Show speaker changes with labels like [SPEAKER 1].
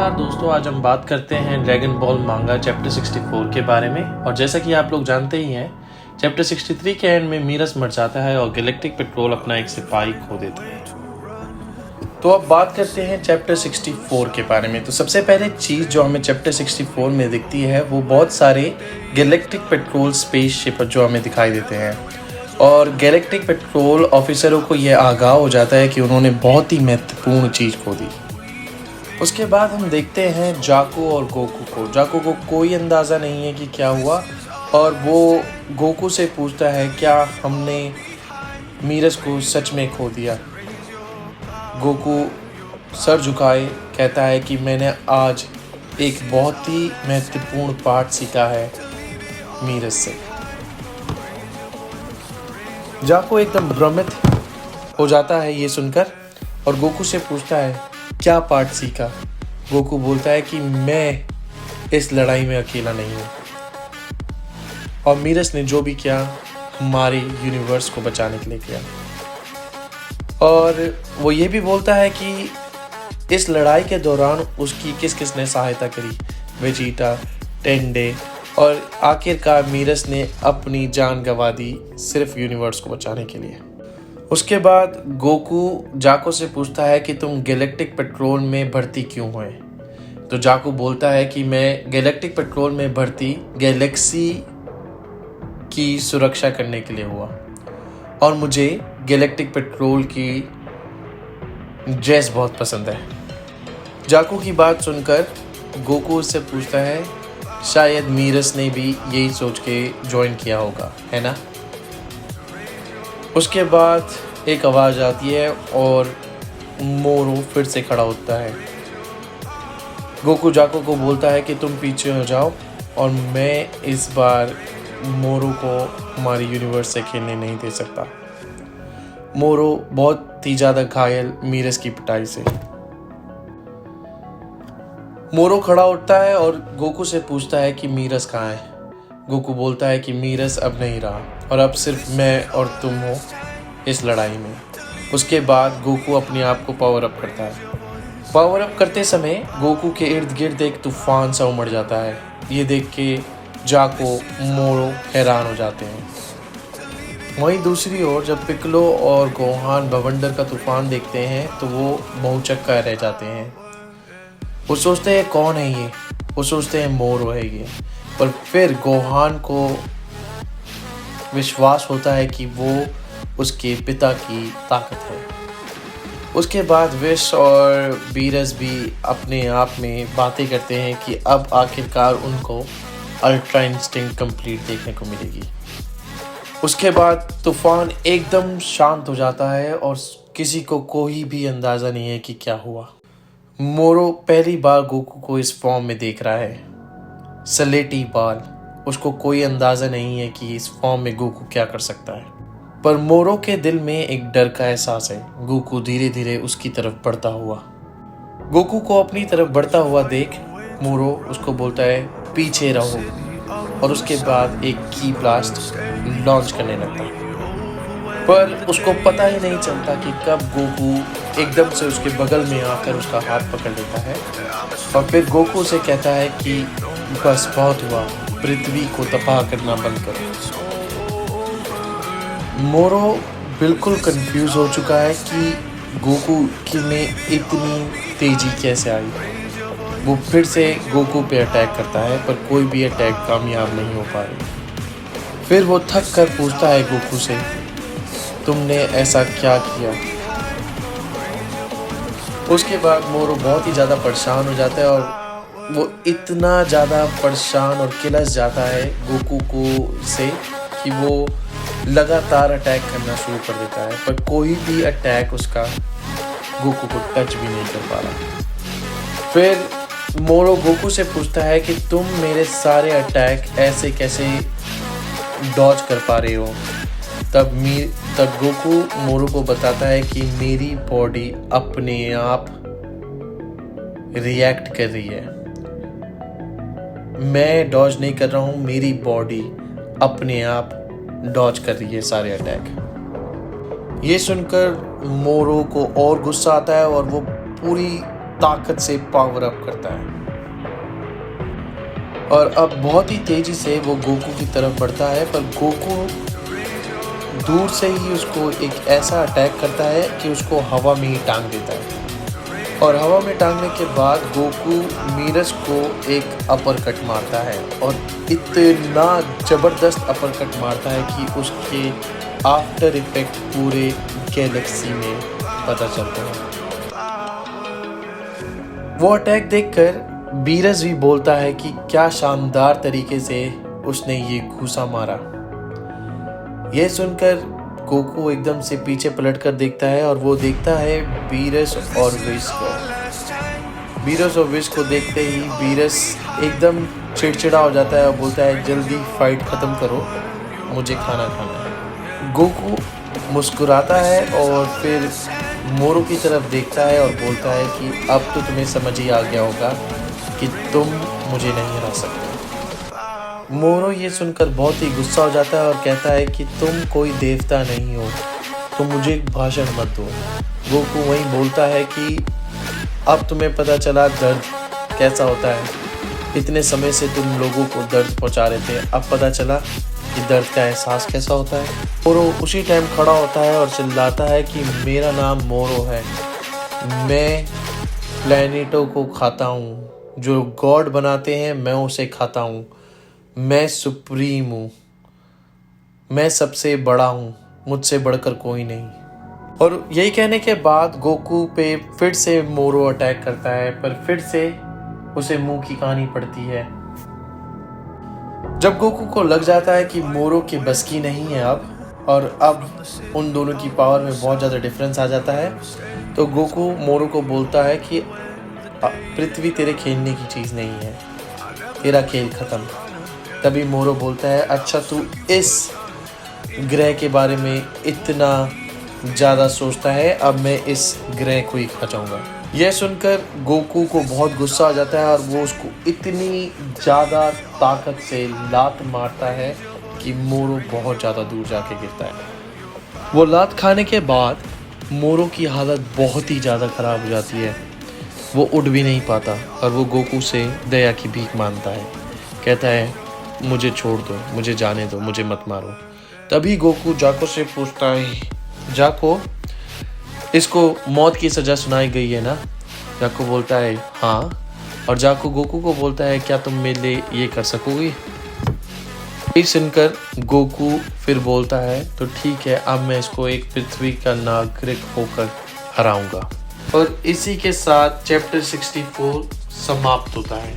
[SPEAKER 1] नमस्कार दोस्तों, आज हम बात करते हैं ड्रैगन बॉल मांगा चैप्टर 64 के बारे में। और जैसा कि आप लोग जानते ही हैं, चैप्टर 63 के एंड में मीरस मर जाता है और गैलेक्टिक पेट्रोल अपना एक सिपाही खो देता है। तो अब बात करते हैं चैप्टर 64 के बारे में। तो सबसे पहले चीज़ जो हमें चैप्टर 64 में दिखती है वो बहुत सारे गैलेक्टिक पेट्रोल स्पेसशिप जो हमें दिखाई देते हैं। और गैलेक्टिक पेट्रोल ऑफिसरों को यह आगाह हो जाता है कि उन्होंने बहुत ही महत्वपूर्ण चीज़ खो दी। उसके बाद हम देखते हैं जाको और गोकू को। जाको को कोई अंदाज़ा नहीं है कि क्या हुआ और वो गोकू से पूछता है क्या हमने मीरस को सच में खो दिया। गोकू सर झुकाए कहता है कि मैंने आज एक बहुत ही महत्वपूर्ण पाठ सीखा है मीरस से। जाको एकदम भ्रमित हो जाता है ये सुनकर और गोकू से पूछता है क्या पाठ सीखा। गोकू बोलता है कि मैं इस लड़ाई में अकेला नहीं हूँ और मीरस ने जो भी किया हमारे यूनिवर्स को बचाने के लिए किया। और वो ये भी बोलता है कि इस लड़ाई के दौरान उसकी किस किस ने सहायता करी, वेजिटा, टेंडे, और आखिरकार मीरस ने अपनी जान गंवा दी सिर्फ यूनिवर्स को बचाने के लिए। उसके बाद गोकू जाको से पूछता है कि तुम गैलेक्टिक पेट्रोल में भर्ती क्यों हुए। तो जाको बोलता है कि मैं गैलेक्टिक पेट्रोल में भर्ती गैलेक्सी की सुरक्षा करने के लिए हुआ और मुझे गैलेक्टिक पेट्रोल की ड्रेस बहुत पसंद है। जाको की बात सुनकर गोकू उससे पूछता है शायद मीरस ने भी यही सोच के ज्वाइन किया होगा, है ना। उसके बाद एक आवाज़ आती है और मोरो फिर से खड़ा होता है। गोकू जाको को बोलता है कि तुम पीछे हो जाओ और मैं इस बार मोरो को हमारी यूनिवर्स से खेलने नहीं दे सकता। मोरो बहुत ही ज़्यादा घायल मीरस की पिटाई से। मोरो खड़ा उठता है और गोकू से पूछता है कि मीरस कहाँ है। गोकू बोलता है कि मीरस अब नहीं रहा और अब सिर्फ मैं और तुम हो इस लड़ाई में। उसके बाद गोकू अपने आप को पावर अप करता है। पावर अप करते समय गोकू के इर्द गिर्द एक तूफान सा उमड़ जाता है। ये देख के जाको, मोरो हैरान हो जाते हैं। वहीं दूसरी ओर जब पिक्लो और गोहान बवंडर का तूफान देखते हैं तो वो बहुचक्का रह जाते हैं। वो सोचते हैं कौन है ये, वो सोचते हैं मोरो है ये। पर फिर गोहान को विश्वास होता है कि वो उसके पिता की ताकत है। उसके बाद विश और बीरस भी अपने आप में बातें करते हैं कि अब आखिरकार उनको अल्ट्रा इंस्टिंक्ट कंप्लीट देखने को मिलेगी। उसके बाद तूफान एकदम शांत हो जाता है और किसी को कोई भी अंदाज़ा नहीं है कि क्या हुआ। मोरो पहली बार गोकू को इस फॉर्म में देख रहा है, सलेटी बाल। उसको कोई अंदाज़ा नहीं है कि इस फॉर्म में गोकू क्या कर सकता है। पर मोरो के दिल में एक डर का एहसास है। गोकू धीरे धीरे उसकी तरफ बढ़ता हुआ। गोकू को अपनी तरफ बढ़ता हुआ देख मोरो उसको बोलता है पीछे रहो और उसके बाद एक की ब्लास्ट लॉन्च करने लगता है। पर उसको पता ही नहीं चलता कि कब गोकू एकदम से उसके बगल में आकर उसका हाथ पकड़ लेता है और फिर गोकू से कहता है कि बस बहुत हुआ, पृथ्वी को तबाह करना बंद करो। मोरो बिल्कुल कंफ्यूज हो चुका है कि गोकू में इतनी तेजी कैसे आई। वो फिर से गोकू पे अटैक करता है पर कोई भी अटैक कामयाब नहीं हो पा रही। फिर वो थक कर पूछता है गोकू से तुमने ऐसा क्या किया। उसके बाद मोरो बहुत ही ज़्यादा परेशान हो जाता है और वो इतना ज़्यादा परेशान और किलस जाता है गोकू को से कि वो लगातार अटैक करना शुरू कर देता है पर कोई भी अटैक उसका गोकू को टच भी नहीं कर पा रहा। फिर मोरो गोकू से पूछता है कि तुम मेरे सारे अटैक ऐसे कैसे डॉज कर पा रहे हो। तब गोकू मोरो को बताता है कि मेरी बॉडी अपने आप रिएक्ट कर रही है, मैं डॉज नहीं कर रहा हूँ, मेरी बॉडी अपने आप डॉज कर रही है सारे अटैक। ये सुनकर मोरो को और गुस्सा आता है और वो पूरी ताकत से पावर अप करता है और अब बहुत ही तेजी से वो गोकू की तरफ बढ़ता है, पर गोकू दूर से ही उसको एक ऐसा अटैक करता है कि उसको हवा में ही टांग देता है और हवा में टांगने के बाद गोकू मीरस को एक अपरकट मारता है और इतना ज़बरदस्त अपरकट मारता है कि उसके आफ्टर इफेक्ट पूरे गैलेक्सी में पता चलता है। वो अटैक देखकर बीरस भी बोलता है कि क्या शानदार तरीके से उसने ये घूसा मारा। यह सुनकर गोकू एकदम से पीछे पलटकर देखता है और वो देखता है बीरस और विश को। बीरस और विश को देखते ही बीरस एकदम चिड़चिड़ा हो जाता है और बोलता है जल्दी फाइट ख़त्म करो, मुझे खाना खाना है। गोकू मुस्कुराता है और फिर मोरो की तरफ देखता है और बोलता है कि अब तो तुम्हें समझ ही आ गया होगा कि तुम मुझे नहीं हरा सकते। मोरो ये सुनकर बहुत ही गुस्सा हो जाता है और कहता है कि तुम कोई देवता नहीं हो, तुम मुझे भाषण मत दो। गोकू वहीं बोलता है कि अब तुम्हें पता चला दर्द कैसा होता है, इतने समय से तुम लोगों को दर्द पहुंचा रहे थे, अब पता चला कि दर्द का एहसास कैसा होता है। मोरो उसी टाइम खड़ा होता है और चिल्लाता है कि मेरा नाम मोरो है, मैं प्लैनेटों को खाता हूँ, जो गॉड बनाते हैं मैं उसे खाता हूँ, मैं सुप्रीम हूँ, मैं सबसे बड़ा हूँ, मुझसे बढ़कर कोई नहीं। और यही कहने के बाद गोकू पे फिर से मोरो अटैक करता है, पर फिर से उसे मुंह की कहानी पड़ती है। जब गोकू को लग जाता है कि मोरो की बस की नहीं है अब उन दोनों की पावर में बहुत ज़्यादा डिफरेंस आ जाता है, तो गोकू मोरो को बोलता है कि पृथ्वी तेरे खेलने की चीज़ नहीं है, तेरा खेल ख़त्म। तभी मोरो बोलता है अच्छा तू इस ग्रह के बारे में इतना ज़्यादा सोचता है, अब मैं इस ग्रह को ही खा जाऊँगा। यह सुनकर गोकू को बहुत गुस्सा आ जाता है और वो उसको इतनी ज़्यादा ताकत से लात मारता है कि मोरो बहुत ज़्यादा दूर जाके गिरता है। वो लात खाने के बाद मोरो की हालत बहुत ही ज़्यादा ख़राब हो जाती है, वो उठ भी नहीं पाता और वो गोकू से दया की भीख मांगता है, कहता है मुझे छोड़ दो, मुझे जाने दो, मुझे मत मारो। तभी गोकू जाको से पूछता है जाको इसको मौत की सज़ा सुनाई गई है ना? जाको बोलता है हाँ, और जाको गोकू को बोलता है क्या तुम मेरे लिए ये कर सकोगे? ये सुनकर गोकू फिर बोलता है तो ठीक है, अब मैं इसको एक पृथ्वी का नागरिक होकर हराऊंगा। और इसी के साथ चैप्टर 64 समाप्त होता है।